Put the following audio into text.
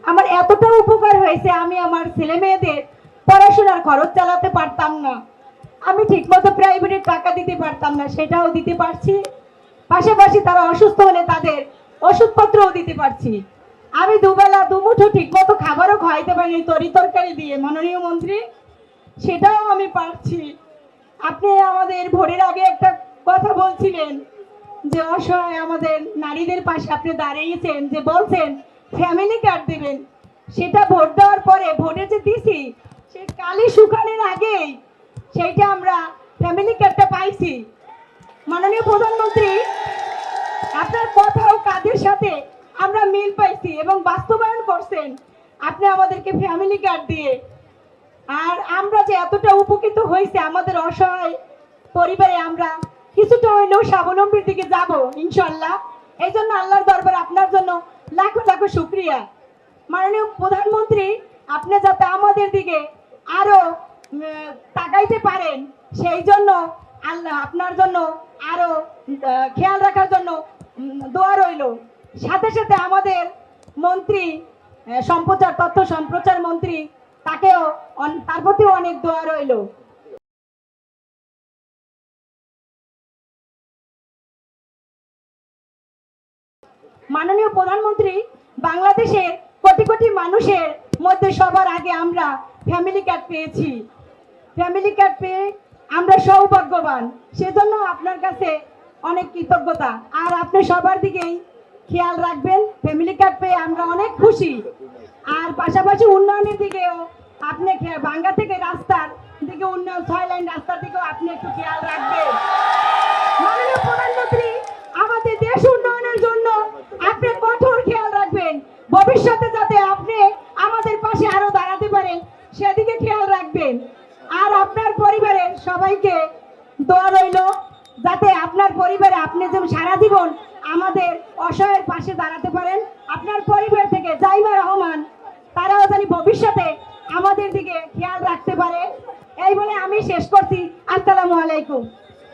আমার এতটা উপকার হয়েছে, আমি আমার ছেলে মেয়েদের পড়াশোনার খরচ চালাতে পারতাম না, আমি ঠিকমতো প্রাইভেটের টাকা দিতে পারতাম না, সেটাও দিতে পারছি। পাশাপাশি তারা অসুস্থ হলে তাদের ওষুধপত্রও দিতে পারছি। আমি দুবেলা দুমুঠো ঠিকমতো খাবারও খাওয়াইতে পারিনি তরি তরকারি দিয়ে, মাননীয় মন্ত্রী, সেটাও আমি পারছি। আপনি আমাদের ভোটের আগে একটা কথা বলছিলেন যে অসহায় আমাদের নারীদের পাশে আপনি দাঁড়িয়েছেন, যে বলছেন ফ্যামিলি কার্ড দেবেন, সেটা ভোট দেওয়ার পরে ভোটে যে দিছি সে কালি শুকানোর আগেই সেইটা আমরা ফ্যামিলি কার্ডটা পাইছি। মাননীয় প্রধানমন্ত্রী, আপনার কথা ও কাজের সাথে আমরা মিল পাইছি এবং বাস্তবায়ন করছেন আপনি আমাদেরকে ফ্যামিলি কার্ড দিয়ে। আর আমরা যে এতটা উপকৃত হয়েছে আমাদের অসহায় পরিবারে, আমরা কিছুটা হইলেও স্বাবলম্বীর দিকে যাব ইনশাল্লাহ। এই জন্য আল্লাহর দরবারে আপনার জন্য লাখো লাখো শুক্রিয়া। মাননীয় প্রধানমন্ত্রী, আপনি যাতে আমাদের দিকে আরো তাকাইতে পারেন সেই জন্য আল্লাহ আপনার জন্য আরো খেয়াল রাখার জন্য দোয়া রইল। সাথে সাথে আমাদের মন্ত্রী তথ্য সম্প্রচার মন্ত্রী, তাকেও তার প্রতিও অনেক দোয়া রইল। মাননীয় প্রধানমন্ত্রী, বাংলাদেশের কোটি কোটি মানুষের মধ্যে সবার আগে আমরা ফ্যামিলি কার্ড পেয়েছি। ফ্যামিলি কার্ড পেয়ে আমরা সৌভাগ্যবান, সেজন্য আপনার কাছে অনেক কৃতজ্ঞতা। আর আপনি সবার দিকেই খেয়াল রাখবেন, ফ্যামিলি কার্ড পেয়ে আমরা অনেক খুশি। আর পাশাপাশি উন্নয়নের দিকেও আপনি বাঙ্গা থেকে রাস্তার দিকে উন্নয়ন, 6 লাইন রাস্তার দিকেও আপনি একটু খেয়াল রাখবেন। মাননীয় প্রধানমন্ত্রী, আমাদের দেশ উন্নয়নের জন্য আপনি কঠোর খেয়াল রাখবেন, ভবিষ্যতে যাতে আপনি আমাদের পাশে আরো দাঁড়াতে পারেন সেদিকে খেয়াল রাখবেন। আর আপনার পরিবারের সবাইকে দোয়া রইল যাতে আপনার পরিবারে আপনি যেমন সারা জীবন আমাদের অসহায়ের পাশে দাঁড়াতে পারেন। আপনার পরিবার থেকে জাইমা রহমান, তারাও জানি ভবিষ্যতে আমাদের দিকে খেয়াল রাখতে পারে। এই বলে আমি শেষ করছি। আসসালামু আলাইকুম।